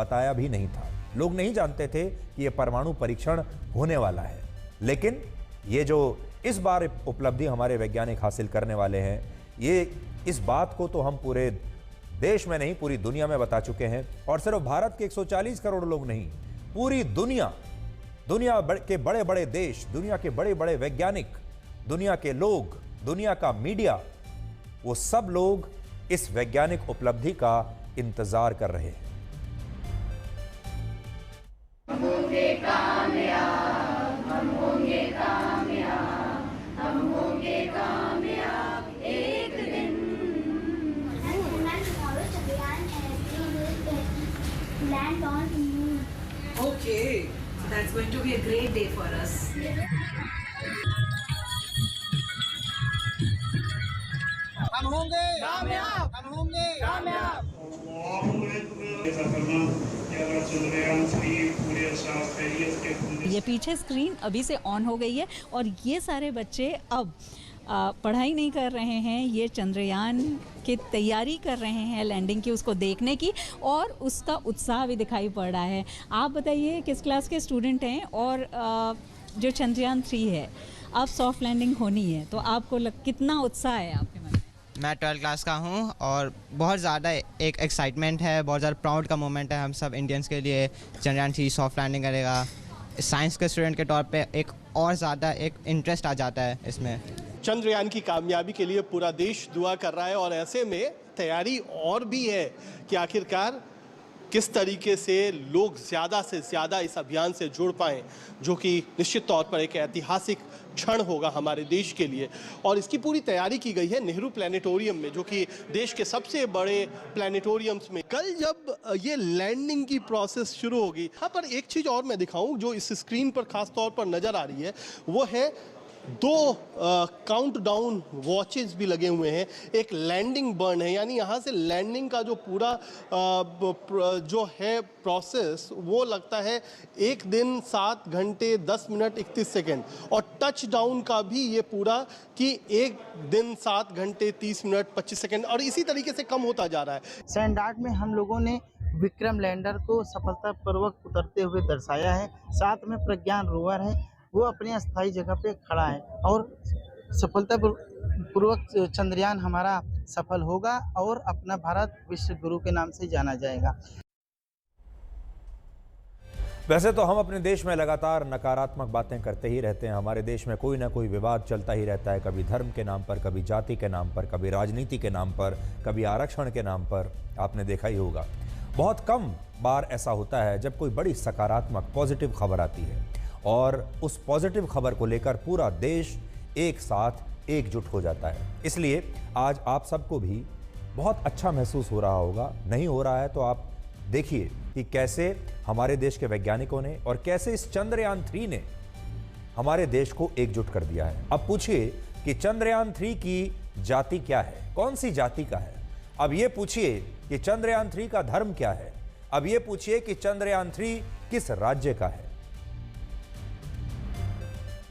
बताया भी नहीं था। लोग नहीं जानते थे कि यह परमाणु परीक्षण होने वाला है। लेकिन ये जो इस बार उपलब्धि हमारे वैज्ञानिक हासिल करने वाले हैं, ये इस बात को तो हम पूरे देश में नहीं पूरी दुनिया में बता चुके हैं। और सिर्फ भारत के 140 करोड़ लोग नहीं, पूरी दुनिया के बड़े बड़े देश, दुनिया के बड़े बड़े वैज्ञानिक, दुनिया के लोग, दुनिया का मीडिया, वो सब लोग इस वैज्ञानिक उपलब्धि का इंतजार कर रहे हैं। हम होंगे कामयाब, हम होंगे कामयाब, हम होंगे कामयाब एक दिन। Land on moon. Okay, that's going to be a great day for us. हम होंगे कामयाब, हम होंगे कामयाब। ये पीछे स्क्रीन अभी से ऑन हो गई है और ये सारे बच्चे अब पढ़ाई नहीं कर रहे हैं, ये चंद्रयान की तैयारी कर रहे हैं लैंडिंग की, उसको देखने की, और उसका उत्साह भी दिखाई पड़ रहा है। आप बताइए किस क्लास के स्टूडेंट हैं, और जो चंद्रयान 3 है अब सॉफ्ट लैंडिंग होनी है, तो आपको कितना उत्साह है आपके मन में? मैं 12 क्लास का हूँ और बहुत ज़्यादा एक एक्साइटमेंट है, बहुत ज़्यादा प्राउड का मोमेंट है हम सब इंडियंस के लिए। चंद्रयान 3 सॉफ्ट लैंडिंग करेगा, साइंस के स्टूडेंट के तौर पे एक और ज़्यादा एक इंटरेस्ट आ जाता है इसमें। चंद्रयान की कामयाबी के लिए पूरा देश दुआ कर रहा है और ऐसे में तैयारी और भी है कि आखिरकार किस तरीके से लोग ज़्यादा से ज़्यादा इस अभियान से जुड़ पाएँ, जो कि निश्चित तौर पर एक ऐतिहासिक क्षण होगा हमारे देश के लिए। और इसकी पूरी तैयारी की गई है नेहरू प्लानिटोरियम में, जो कि देश के सबसे बड़े प्लानिटोरियम्स में। कल जब ये लैंडिंग की प्रोसेस शुरू होगी, यहाँ पर एक चीज़ और मैं दिखाऊं जो इस स्क्रीन पर खास तौर पर नज़र आ रही है, वो है 2 काउंटडाउन वॉचेस भी लगे हुए हैं। एक लैंडिंग बर्न है, यानी यहाँ से लैंडिंग का जो पूरा जो है प्रोसेस, वो लगता है 1 दिन 7 घंटे 10 मिनट 31 सेकेंड, और टच डाउन का भी ये पूरा कि 1 दिन 7 घंटे 30 मिनट 25 सेकेंड, और इसी तरीके से कम होता जा रहा है। सैंडार्ड में हम लोगों ने विक्रम लैंडर को सफलतापूर्वक उतरते हुए दर्शाया है। साथ में प्रज्ञान रोवर है, वो अपनी अस्थायी जगह पे खड़ा है, और सफलतापूर्वक चंद्रयान हमारा सफल होगा और अपना भारत विश्व गुरु के नाम से जाना जाएगा। वैसे तो हम अपने देश में लगातार नकारात्मक बातें करते ही रहते हैं। हमारे देश में कोई ना कोई विवाद चलता ही रहता है, कभी धर्म के नाम पर, कभी जाति के नाम पर, कभी राजनीति के नाम पर, कभी आरक्षण के नाम पर। आपने देखा ही होगा, बहुत कम बार ऐसा होता है जब कोई बड़ी सकारात्मक पॉजिटिव खबर आती है और उस पॉजिटिव खबर को लेकर पूरा देश एक साथ एकजुट हो जाता है। इसलिए आज आप सबको भी बहुत अच्छा महसूस हो रहा होगा। नहीं हो रहा है तो आप देखिए कि कैसे हमारे देश के वैज्ञानिकों ने और कैसे इस चंद्रयान 3 ने हमारे देश को एकजुट कर दिया है। अब पूछिए कि चंद्रयान 3 की जाति क्या है, कौन सी जाति का है। अब ये पूछिए कि चंद्रयान 3 का धर्म क्या है। अब ये पूछिए कि चंद्रयान 3 किस राज्य का है।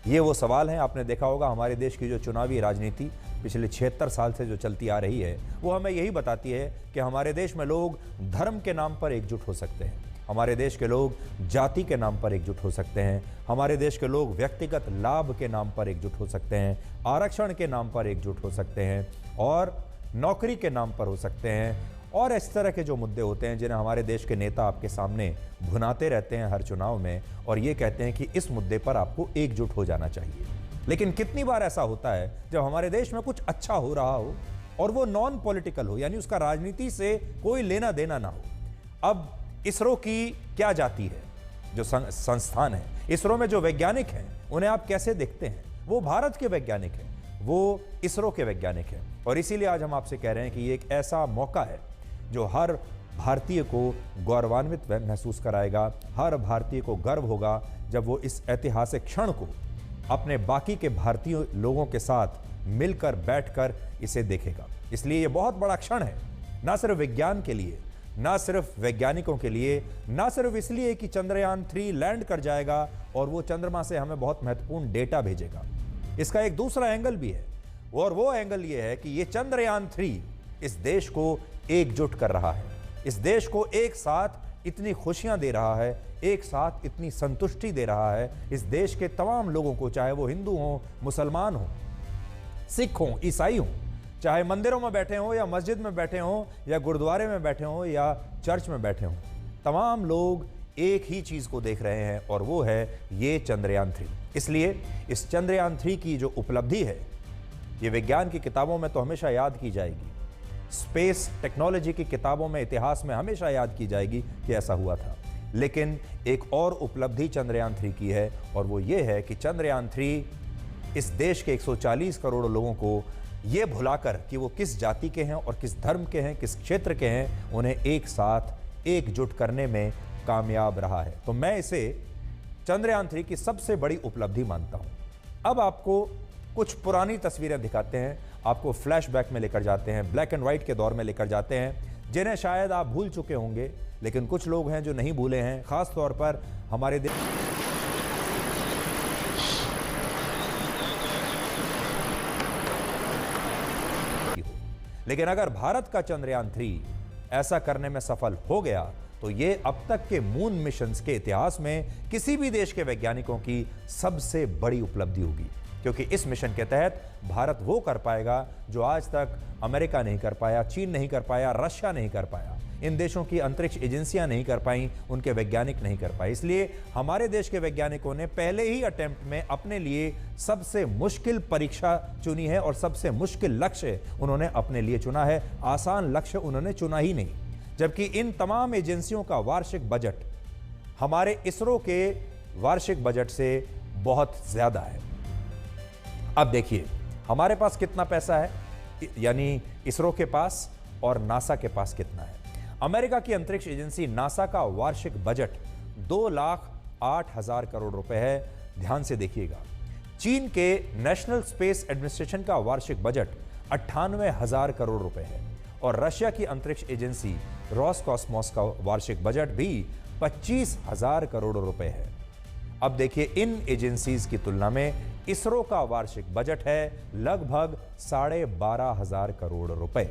ये वो सवाल हैं। आपने देखा होगा हमारे देश की जो चुनावी राजनीति पिछले 76 साल से जो चलती आ रही है, वो हमें यही बताती है कि हमारे देश में लोग धर्म के नाम पर एकजुट हो सकते हैं, हमारे देश के लोग जाति के नाम पर एकजुट हो सकते हैं, हमारे देश के लोग व्यक्तिगत लाभ के नाम पर एकजुट हो सकते हैं, आरक्षण के नाम पर एकजुट हो सकते हैं, और नौकरी के नाम पर हो सकते हैं, और इस तरह के जो मुद्दे होते हैं जिन्हें हमारे देश के नेता आपके सामने भुनाते रहते हैं हर चुनाव में, और ये कहते हैं कि इस मुद्दे पर आपको एकजुट हो जाना चाहिए। लेकिन कितनी बार ऐसा होता है जब हमारे देश में कुछ अच्छा हो रहा हो और वो नॉन पॉलिटिकल हो, यानी उसका राजनीति से कोई लेना देना ना हो। अब इसरो की क्या जाती है, जो संस्थान है, इसरो में जो वैज्ञानिक हैं उन्हें आप कैसे देखते हैं? वो भारत के वैज्ञानिक हैं, वो इसरो के वैज्ञानिक हैं। और इसीलिए आज हम आपसे कह रहे हैं कि ये एक ऐसा मौका है जो हर भारतीय को गौरवान्वित महसूस कराएगा। हर भारतीय को गर्व होगा जब वो इस ऐतिहासिक क्षण को अपने बाकी के भारतीय लोगों के साथ मिलकर बैठकर इसे देखेगा। इसलिए ये बहुत बड़ा क्षण है, ना सिर्फ विज्ञान के लिए, ना सिर्फ वैज्ञानिकों के लिए, ना सिर्फ इसलिए कि चंद्रयान 3 लैंड कर जाएगा और वो चंद्रमा से हमें बहुत महत्वपूर्ण डेटा भेजेगा। इसका एक दूसरा एंगल भी है, और वो एंगल ये है कि ये चंद्रयान 3 इस देश को एकजुट कर रहा है, इस देश को एक साथ इतनी खुशियां दे रहा है, एक साथ इतनी संतुष्टि दे रहा है इस देश के तमाम लोगों को, चाहे वो हिंदू हों, मुसलमान हों, सिख हों, ईसाई हों, चाहे मंदिरों में बैठे हों या मस्जिद में बैठे हों या गुरुद्वारे में बैठे हों या चर्च में बैठे हों, तमाम लोग एक ही चीज को देख रहे हैं और वो है ये चंद्रयान 3। इसलिए इस चंद्रयान 3 की जो उपलब्धि है ये विज्ञान की किताबों में तो हमेशा याद की जाएगी, स्पेस टेक्नोलॉजी की किताबों में, इतिहास में हमेशा याद की जाएगी कि ऐसा हुआ था। लेकिन एक और उपलब्धि चंद्रयान 3 की है और वो ये है कि चंद्रयान 3 इस देश के 140 करोड़ लोगों को ये भुलाकर कि वो किस जाति के हैं और किस धर्म के हैं, किस क्षेत्र के हैं, उन्हें एक साथ एकजुट करने में कामयाब रहा है। तो मैं इसे चंद्रयान 3 की सबसे बड़ी उपलब्धि मानता हूं। अब आपको कुछ पुरानी तस्वीरें दिखाते हैं, आपको फ्लैशबैक में लेकर जाते हैं, ब्लैक एंड व्हाइट के दौर में लेकर जाते हैं, जिन्हें शायद आप भूल चुके होंगे, लेकिन कुछ लोग हैं जो नहीं भूले हैं, खास तौर पर हमारे लेकिन अगर भारत का चंद्रयान 3 ऐसा करने में सफल हो गया तो ये अब तक के मून मिशंस के इतिहास में किसी भी देश के वैज्ञानिकों की सबसे बड़ी उपलब्धि होगी, क्योंकि इस मिशन के तहत भारत वो कर पाएगा जो आज तक अमेरिका नहीं कर पाया, चीन नहीं कर पाया, रशिया नहीं कर पाया, इन देशों की अंतरिक्ष एजेंसियां नहीं कर पाई, उनके वैज्ञानिक नहीं कर पाए। इसलिए हमारे देश के वैज्ञानिकों ने पहले ही अटेम्प्ट में अपने लिए सबसे मुश्किल परीक्षा चुनी है और सबसे मुश्किल लक्ष्य उन्होंने अपने लिए चुना है। आसान लक्ष्य उन्होंने चुना ही नहीं, जबकि इन तमाम एजेंसियों का वार्षिक बजट हमारे इसरो के वार्षिक बजट से बहुत ज्यादा है। अब देखिए हमारे पास कितना पैसा है, यानी इसरो के पास, और नासा के पास कितना है। अमेरिका की अंतरिक्ष एजेंसी नासा का वार्षिक बजट 2,08,000 करोड़ रुपए है। ध्यान से देखिएगा। चीन के नेशनल स्पेस एडमिनिस्ट्रेशन का वार्षिक बजट 98,000 करोड़ रुपए है और रशिया की अंतरिक्ष एजेंसी रोसकॉस्मोस का वार्षिक बजट भी 25,000 करोड़ रुपए है। अब देखिए इन एजेंसीज की तुलना में इसरो का वार्षिक बजट है लगभग 12,500 करोड़ रुपए।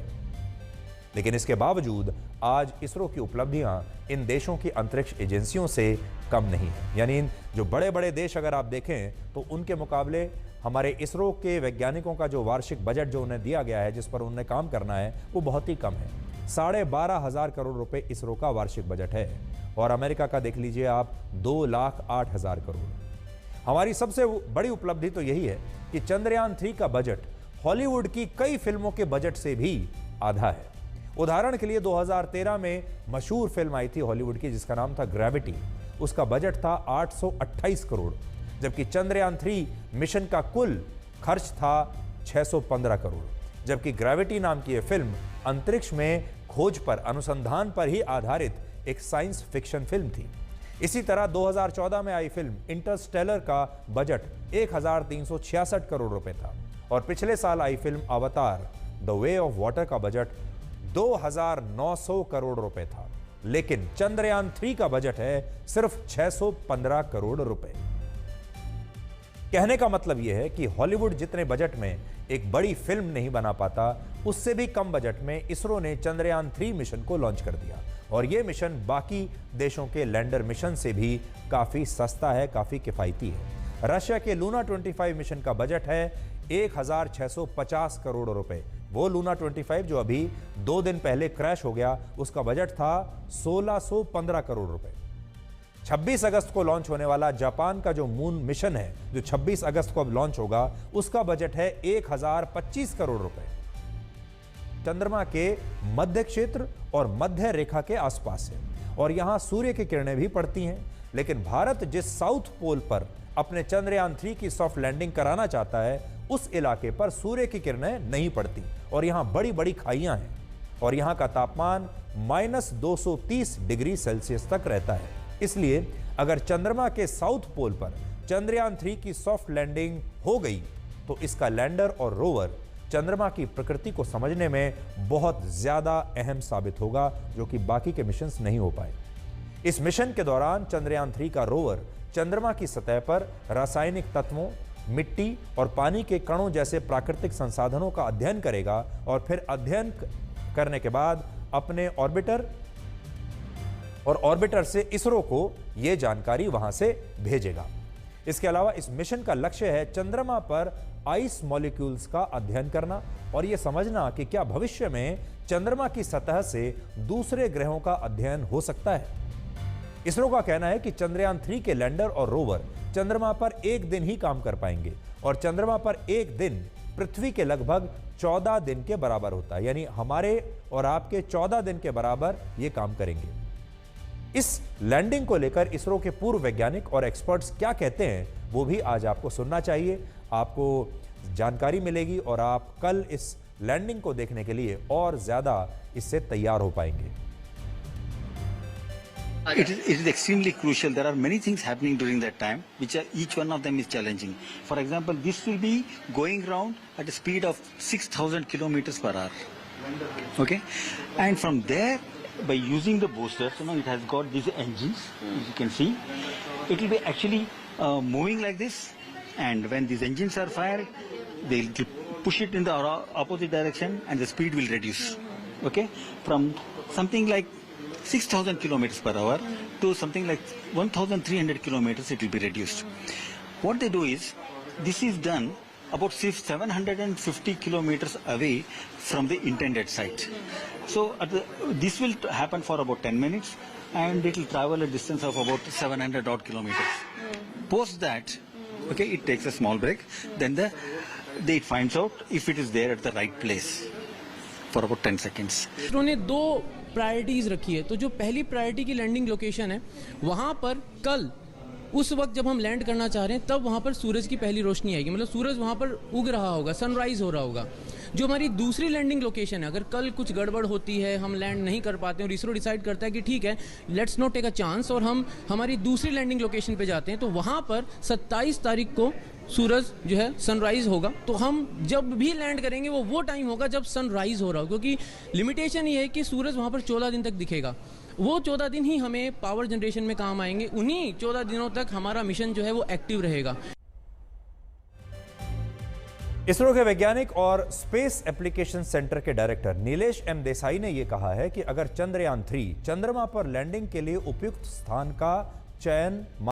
लेकिन इसके बावजूद आज इसरो की उपलब्धियां इन देशों की अंतरिक्ष एजेंसियों से कम नहीं है। यानी जो बड़े बड़े देश अगर आप देखें तो उनके मुकाबले हमारे इसरो के वैज्ञानिकों का जो वार्षिक बजट जो उन्हें दिया गया है, जिस पर उन्हें काम करना है, वो बहुत ही कम है। 12,500 करोड़ रुपए इसरो का वार्षिक बजट है और अमेरिका का देख लीजिए आप 2,08,000 करोड़। हमारी सबसे बड़ी उपलब्धि तो यही है कि चंद्रयान 3 का बजट हॉलीवुड की कई फिल्मों के बजट से भी आधा है। उदाहरण के लिए 2013 में मशहूर फिल्म आई थी हॉलीवुड की जिसका नाम था ग्रेविटी। उसका बजट था 828 करोड़, जबकि चंद्रयान 3 मिशन का कुल खर्च था 615 करोड़। जबकि ग्रेविटी नाम की यह फिल्म अंतरिक्ष में खोज पर, अनुसंधान पर ही आधारित एक साइंस फिक्शन फिल्म थी। इसी तरह 2014 में आई फिल्म इंटरस्टेलर का बजट 1,366 करोड़ रुपए था और पिछले साल आई फिल्म अवतार द वे ऑफ वाटर का बजट 2,900 करोड़ रुपए था। लेकिन चंद्रयान 3 का बजट है सिर्फ 615 करोड़ रुपए। कहने का मतलब यह है कि हॉलीवुड जितने बजट में एक बड़ी फिल्म नहीं बना पाता, उससे भी कम बजट में इसरो ने चंद्रयान 3 मिशन को लॉन्च कर दिया और यह मिशन बाकी देशों के लैंडर मिशन से भी काफी सस्ता है, काफी किफायती है। रशिया के लूना 25 मिशन का बजट है 1,650 करोड़ रुपए। वो लूना 25 जो अभी 2 दिन पहले क्रैश हो गया, उसका बजट था 1,615 करोड़ रुपए। 26 अगस्त को लॉन्च होने वाला जापान का जो मून मिशन है, जो 26 अगस्त को अब लॉन्च होगा, उसका बजट है 1,025 करोड़ रुपए। चंद्रमा के मध्य क्षेत्र और मध्य रेखा के आसपास है और यहां सूर्य की किरणें भी पड़ती हैं। लेकिन भारत जिस साउथ पोल पर अपने चंद्रयान 3 की सॉफ्ट लैंडिंग कराना चाहता है, उस इलाके पर सूर्य की किरणें नहीं पड़ती और यहां बड़ी बड़ी खाइयां हैं और यहां का तापमान -230 डिग्री सेल्सियस तक रहता है। इसलिए अगर चंद्रमा के साउथ पोल पर चंद्रयान 3 की सॉफ्ट लैंडिंग हो गई तो इसका लैंडर और रोवर चंद्रमा की प्रकृति को समझने में बहुत ज्यादा अहम साबित होगा, जो कि बाकी के मिशंस नहीं हो पाए। इस मिशन के दौरान चंद्रयान 3 का रोवर चंद्रमा की सतह पर रासायनिक तत्वों, मिट्टी और पानी के कणों जैसे प्राकृतिक संसाधनों का अध्ययन करेगा और फिर अध्ययन करने के बाद अपने ऑर्बिटर और ऑर्बिटर से इसरो को यह जानकारी वहां से भेजेगा। इसके अलावा इस मिशन का लक्ष्य है चंद्रमा पर आइस मॉलिक्यूल्स का अध्ययन करना और यह समझना कि क्या भविष्य में चंद्रमा की सतह से दूसरे ग्रहों का अध्ययन हो सकता है। इसरो का कहना है कि चंद्रयान 3 के लैंडर और रोवर चंद्रमा पर एक दिन ही काम कर पाएंगे और चंद्रमा पर एक दिन पृथ्वी के लगभग 14 दिन के बराबर होता है, यानी हमारे और आपके 14 दिन के बराबर ये काम करेंगे। इस लैंडिंग को लेकर इसरो के पूर्व वैज्ञानिक और एक्सपर्ट्स क्या कहते हैं वो भी आज आपको सुनना चाहिए। आपको जानकारी मिलेगी और आप कल इस लैंडिंग को देखने के लिए और ज्यादा इससे तैयार हो पाएंगे। It is extremely crucial. There are many things happening during that time, which are, each one of them is challenging. For example, this will be going round at a speed of 6,000 kilometers per hour. Okay, and from there, by using the boosters, it has got these engines. As you can see, it will be actually moving like this, and when these engines are fired, they will push it in the opposite direction, and the speed will reduce. Okay, from something like 6,000 kilometers per hour to something like 1,300 kilometers, it will be reduced. What they do is, this is done about 750 kilometers away from the intended site. So this will happen for about 10 minutes and it will travel a distance of about 700 odd kilometers. Post that, okay, it takes a small break, then it finds out if it is there at the right place for about 10 seconds. उन्होंने दो priorities रखी है। तो जो पहली priority की landing location है वहाँ पर कल उस वक्त जब हम लैंड करना चाह रहे हैं तब वहाँ पर सूरज की पहली रोशनी आएगी, मतलब सूरज वहाँ पर उग रहा होगा, सनराइज हो रहा होगा। जो हमारी दूसरी लैंडिंग लोकेशन है, अगर कल कुछ गड़बड़ होती है, हम लैंड नहीं कर पाते और इसरो डिसाइड करता है कि ठीक है let's not take a chance और हम हमारी दूसरी लैंडिंग लोकेशन पे जाते हैं, तो वहाँ पर 27 तारीख को सूरज जो है सनराइज होगा। तो हम जब भी लैंड करेंगे वो टाइम होगा जब सनराइज हो रहा हो, क्योंकि लिमिटेशन ये है कि सूरज वहाँ पर 14 दिन तक दिखेगा। वो 14 दिन ही हमें पावर जनरेशन में काम आएंगे, उन्हीं 14 दिनों तक हमारा मिशन जो है वो एक्टिव रहेगा। इसरो के वैज्ञानिक और स्पेस एप्लीकेशन सेंटर के डायरेक्टर नीलेश एम देसाई ने यह कहा है कि अगर चंद्रयान 3 चंद्रमा पर लैंडिंग के लिए उपयुक्त स्थान का चयन